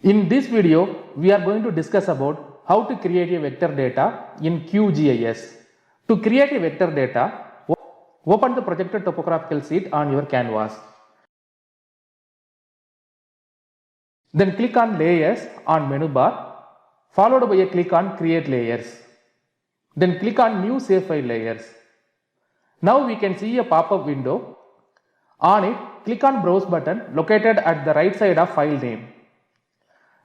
In this video, we are going to discuss about how to create a vector data in QGIS. To create a vector data, open the projected topographical sheet on your canvas. Then click on Layers on menu bar, followed by a click on Create Layers. Then click on New Save File Layers. Now we can see a pop-up window. On it, click on Browse button located at the right side of file name.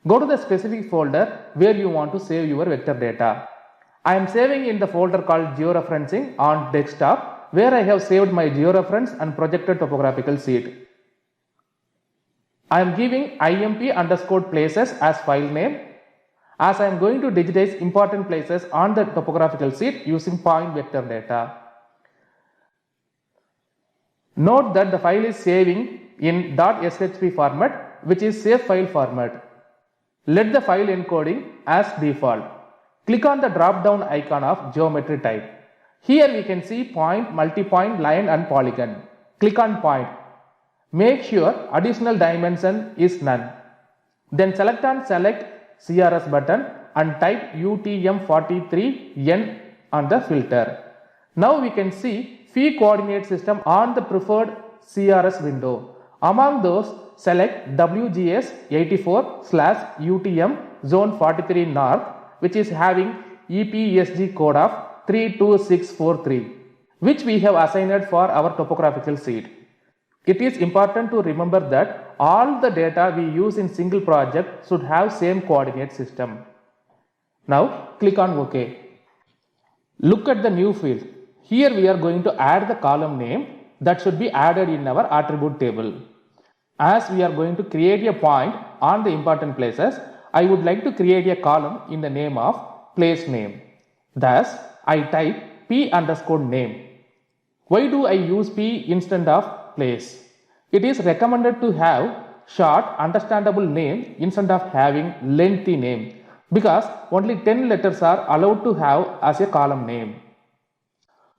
Go to the specific folder where you want to save your vector data. I am saving in the folder called Georeferencing on desktop, where I have saved my georeference and projected topographical sheet. I am giving imp_places as file name, as I am going to digitize important places on the topographical sheet using point vector data. Note that the file is saving in .shp format, which is save file format. Let the file encoding as default. Click on the drop down icon of geometry type. Here we can see point, multi-point, line and polygon. Click on point. Make sure additional dimension is none. Then select CRS button and type UTM43N on the filter. Now we can see phi coordinate system on the preferred CRS window. Among those, select WGS84/UTM zone 43 north, which is having EPSG code of 32643, which we have assigned for our topographical sheet. It is important to remember that all the data we use in single project should have same coordinate system. Now click on OK. Look at the new field. Here we are going to add the column name that should be added in our attribute table. As we are going to create a point on the important places, I would like to create a column in the name of place name. Thus, I type p_name. Why do I use p instead of place? It is recommended to have short, understandable name instead of having lengthy name, because only 10 letters are allowed to have as a column name.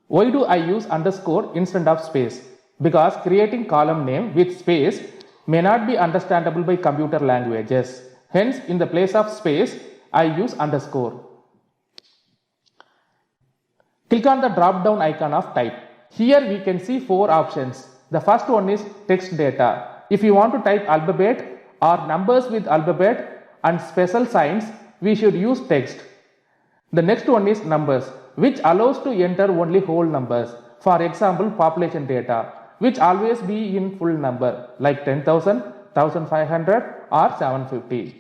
Why do I use underscore instead of space? Because creating column name with space may not be understandable by computer languages. Hence, in the place of space, I use underscore. Click on the drop down icon of type. Here we can see 4 options. The first one is text data. If you want to type alphabet or numbers with alphabet and special signs, we should use text. The next one is numbers, which allows to enter only whole numbers. For example, population data, which always be in full number like 10,000, 1,500 or 750.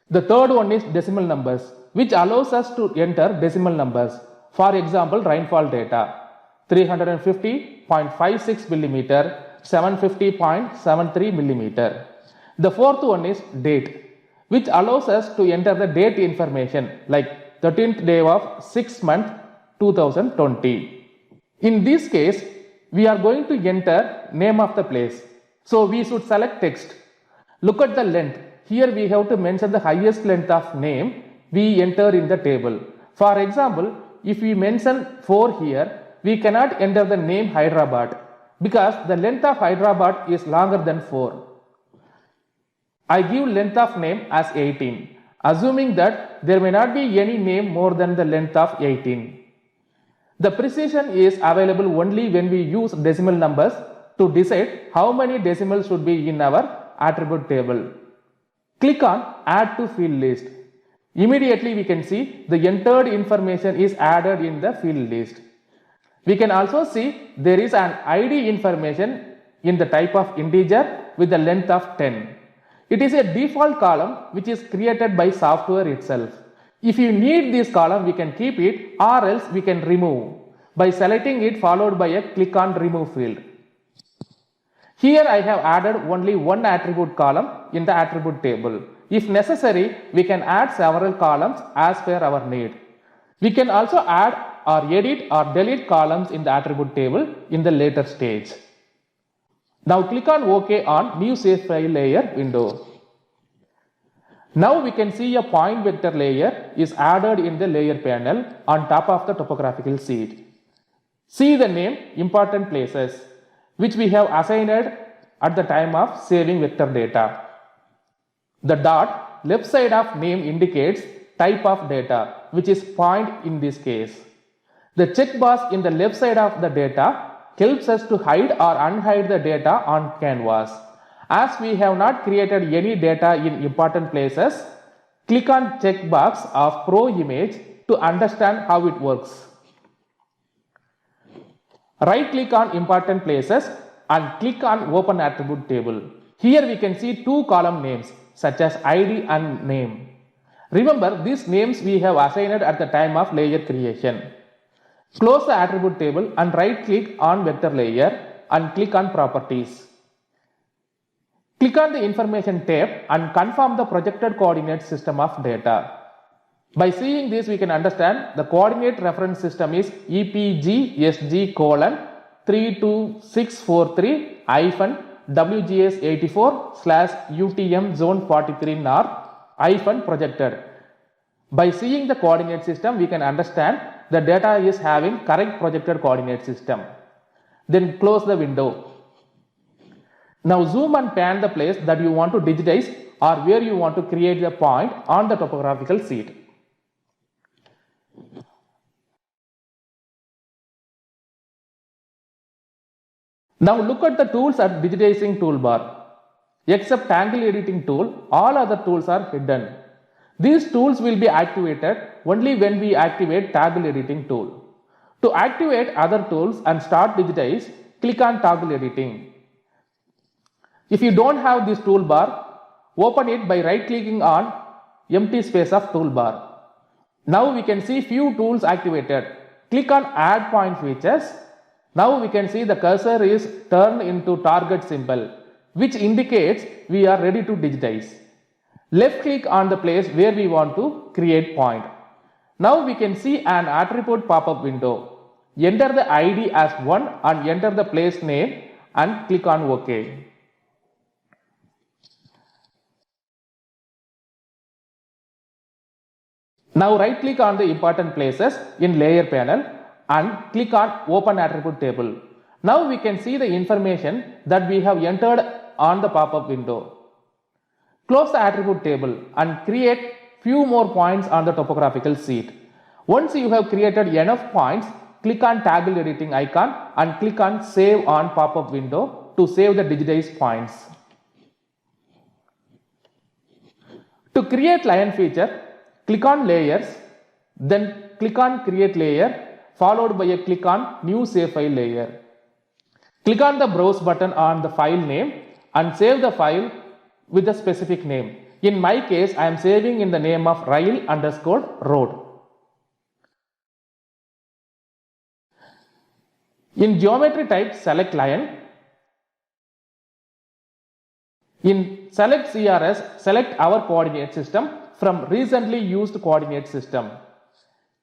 The third one is decimal numbers, which allows us to enter decimal numbers. For example, rainfall data 350.56 millimeter, 750.73 millimeter. The fourth one is date, which allows us to enter the date information like 13th day of 6th month 2020. In this case, we are going to enter name of the place. So we should select text. Look at the length. Here we have to mention the highest length of name we enter in the table. For example, if we mention 4 here, we cannot enter the name Hyderabad because the length of Hyderabad is longer than 4. I give length of name as 18, assuming that there may not be any name more than the length of 18. The precision is available only when we use decimal numbers to decide how many decimals should be in our attribute table. Click on Add to Field List. Immediately we can see the entered information is added in the field list. We can also see there is an ID information in the type of integer with the length of 10. It is a default column which is created by software itself. If you need this column, we can keep it, or else we can remove by selecting it followed by a click on remove field. Here I have added only one attribute column in the attribute table. If necessary, we can add several columns as per our need. We can also add or edit or delete columns in the attribute table in the later stage. Now click on OK on New Save File Layer window. Now we can see a point vector layer is added in the layer panel on top of the topographical sheet. See the name important places, which we have assigned at the time of saving vector data. The dot left side of name indicates type of data, which is point in this case. The checkbox in the left side of the data helps us to hide or unhide the data on canvas. As we have not created any data in important places, click on checkbox of Pro Image to understand how it works. Right click on important places and click on Open Attribute Table. Here we can see two column names such as ID and name. Remember, these names we have assigned at the time of layer creation. Close the attribute table and right click on vector layer and click on properties. Click on the information tab and confirm the projected coordinate system of data. By seeing this, we can understand the coordinate reference system is EPGSG:32643-WGS84/UTM zone 43 north-projected. By seeing the coordinate system, we can understand the data is having correct projected coordinate system. Then close the window. Now zoom and pan the place that you want to digitize or where you want to create the point on the topographical sheet. Now look at the tools at digitizing toolbar. Except angle editing tool, all other tools are hidden. These tools will be activated only when we activate toggle editing tool. To activate other tools and start digitize, click on toggle editing. If you don't have this toolbar, open it by right clicking on empty space of toolbar. Now we can see few tools activated. Click on add point features. Now we can see the cursor is turned into target symbol, which indicates we are ready to digitize. Left click on the place where we want to create point. Now we can see an attribute pop-up window. Enter the ID as 1 and enter the place name and click on OK. Now right click on the important places in layer panel and click on Open Attribute Table. Now we can see the information that we have entered on the pop-up window. Close the attribute table and create few more points on the topographical sheet. Once you have created enough points, click on toggle editing icon and click on save on pop-up window to save the digitized points. To create line feature, click on layers, then click on create layer followed by a click on new save file layer. Click on the browse button on the file name and save the file with a specific name. In my case, I am saving in the name of rail_road. In geometry type, select line. In select CRS, select our coordinate system from recently used coordinate system.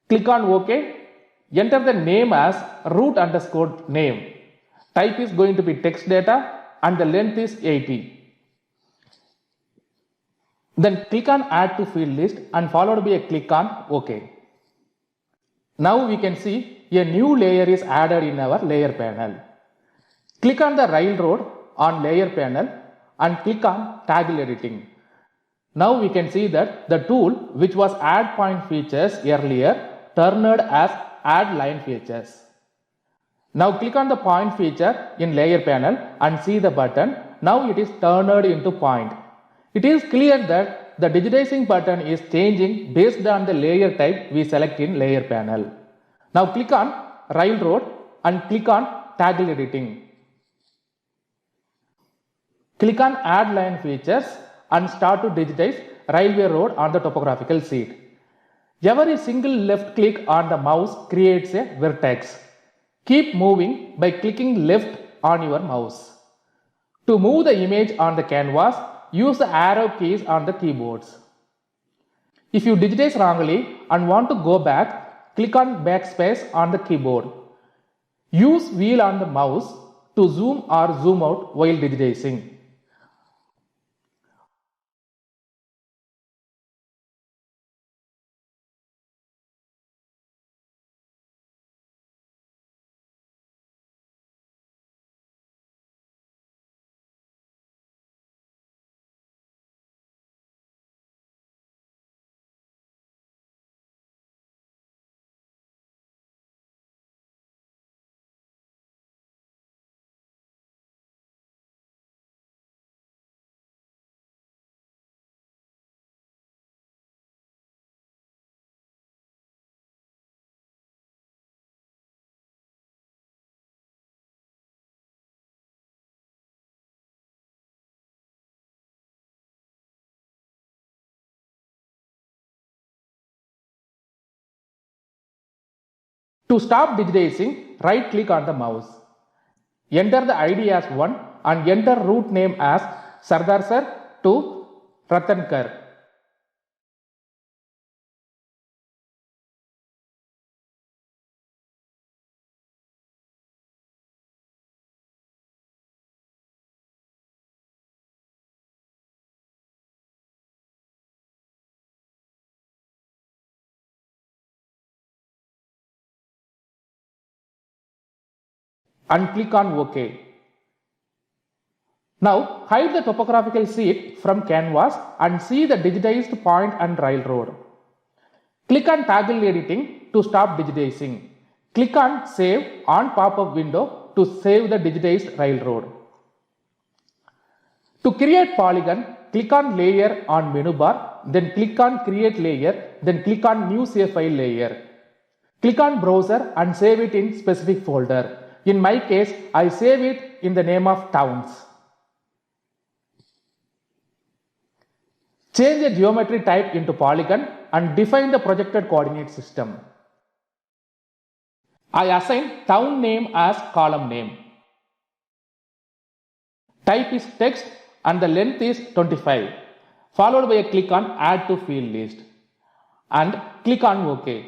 Click on OK. Enter the name as root_name. Type is going to be text data and the length is 80. Then click on add to field list and followed by a click on OK. Now we can see a new layer is added in our layer panel. Click on the railroad on layer panel and click on toggle editing. Now we can see that the tool which was add point features earlier turned as add line features. Now click on the point feature in layer panel and see the button. Now it is turned into point. It is clear that the digitizing button is changing based on the layer type we select in layer panel. Now click on railroad and click on toggle editing. Click on add line features and start to digitize railway road on the topographical sheet. Every single left click on the mouse creates a vertex. Keep moving by clicking left on your mouse. To move the image on the canvas, use the arrow keys on the keyboards. If you digitize wrongly and want to go back, click on backspace on the keyboard. Use wheel on the mouse to zoom or zoom out while digitizing. To stop digitizing, right click on the mouse. Enter the ID as 1 and enter root name as Sardar Sir to Ratankar. And click on OK. Now hide the topographical sheet from canvas and see the digitized point and railroad. Click on Toggle Editing to stop digitizing. Click on Save on pop-up window to save the digitized railroad. To create polygon, click on Layer on menu bar, then click on Create Layer, then click on New Save File Layer. Click on Browser and save it in specific folder. In my case, I save it in the name of Towns. Change the geometry type into polygon and define the projected coordinate system. I assign town name as column name. Type is text and the length is 25, followed by a click on Add to Field List and click on OK.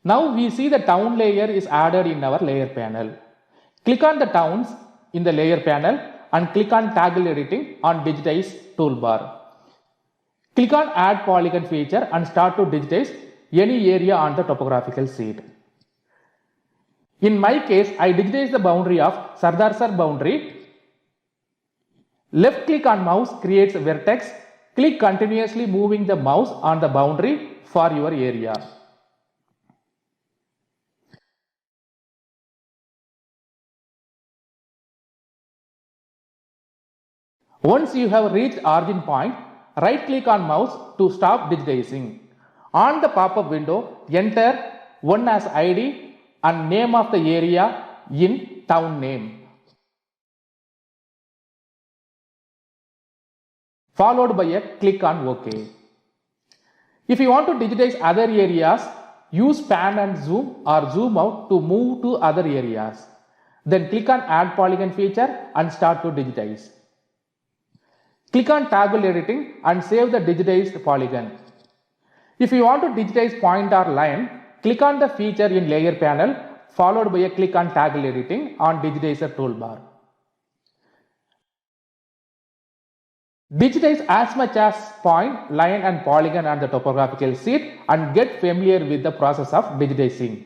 Now we see the town layer is added in our layer panel. Click on the towns in the layer panel and click on Toggle Editing on Digitize toolbar. Click on Add Polygon feature and start to digitize any area on the topographical sheet. In my case, I digitize the boundary of Sardar Sir boundary. Left click on mouse creates a vertex. Click continuously moving the mouse on the boundary for your area. Once you have reached origin point, right click on mouse to stop digitizing. On the pop-up window, enter 1 as ID and name of the area in town name, followed by a click on OK. If you want to digitize other areas, use pan and zoom or zoom out to move to other areas. Then click on Add Polygon feature and start to digitize. Click on Toggle Editing and save the digitized polygon. If you want to digitize point or line, click on the feature in Layer panel, followed by a click on Toggle Editing on Digitizer toolbar. Digitize as much as point, line and polygon on the topographical sheet and get familiar with the process of digitizing.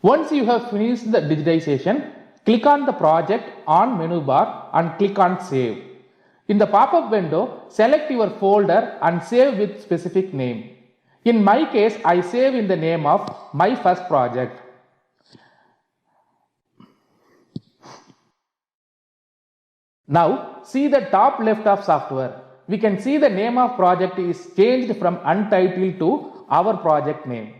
Once you have finished the digitization, click on the project on menu bar and click on Save. In the pop-up window, select your folder and save with specific name. In my case, I save in the name of My First Project. Now, see the top left of software. We can see the name of project is changed from Untitled to our project name.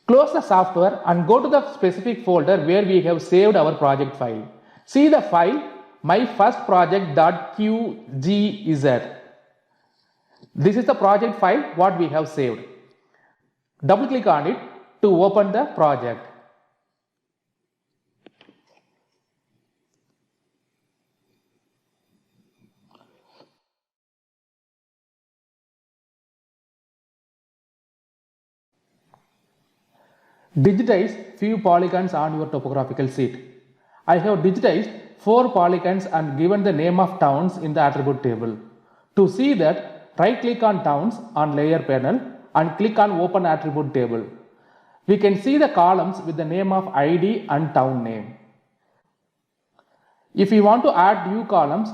Close the software and go to the specific folder where we have saved our project file. See the file myfirstproject.qgz. This is the project file what we have saved. Double click on it to open the project. Digitize few polygons on your topographical sheet. I have digitized 4 polygons and given the name of towns in the attribute table. To see that, right click on towns on layer panel and click on open attribute table. We can see the columns with the name of ID and town name. If we want to add new columns,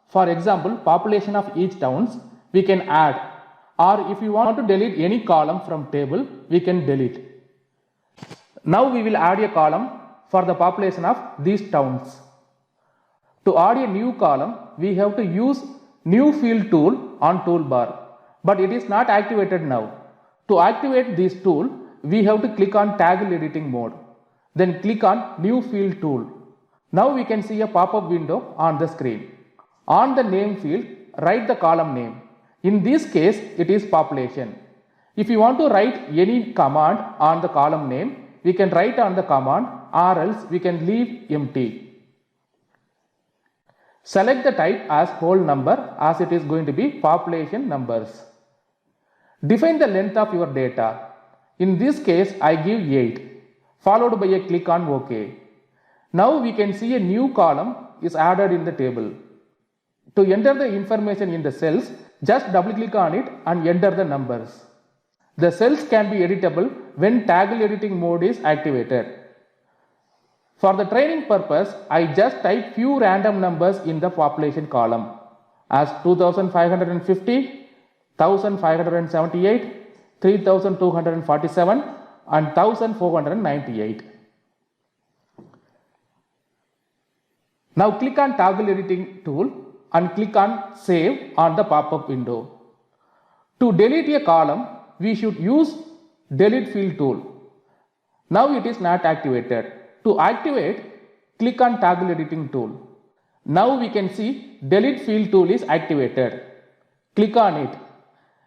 for example population of each towns, we can add, or if you want to delete any column from table, we can delete. Now we will add a column for the population of these towns. To add a new column, we have to use New Field tool on toolbar, but it is not activated now. To activate this tool, we have to click on Toggle Editing mode, then click on New Field tool. Now we can see a pop-up window on the screen. On the name field, write the column name. In this case, it is population. If you want to write any command on the column name, we can write on the command or else we can leave empty. Select the type as whole number as it is going to be population numbers. Define the length of your data. In this case, I give 8, followed by a click on OK. Now we can see a new column is added in the table. To enter the information in the cells, just double click on it and enter the numbers. The cells can be editable when toggle editing mode is activated. For the training purpose, I just type few random numbers in the population column as 2550, 1578, 3247 and 1498. Now click on toggle editing tool and click on save on the pop-up window. To delete a column, we should use delete field tool. Now it is not activated. To activate, click on toggle editing tool. Now we can see delete field tool is activated. Click on it.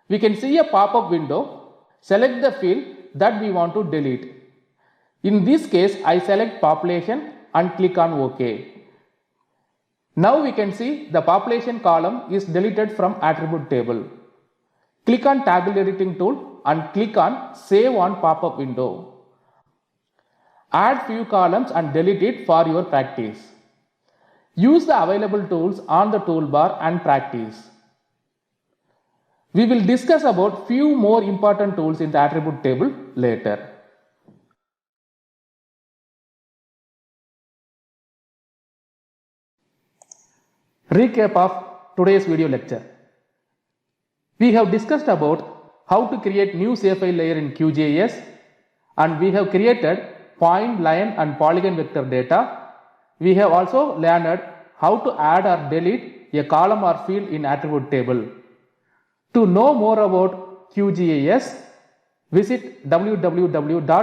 We can see a pop-up window. Select the field that we want to delete. In this case, I select population and click on OK. Now we can see the population column is deleted from attribute table. Click on toggle editing tool and click on save on pop-up window. Add few columns and delete it for your practice. Use the available tools on the toolbar and practice. We will discuss about few more important tools in the attribute table later. Recap of today's video lecture. We have discussed about how to create new shapefile layer in QGIS, and we have created point, line and polygon vector data. We have also learned how to add or delete a column or field in attribute table. To know more about QGIS, visit www.qgis.org.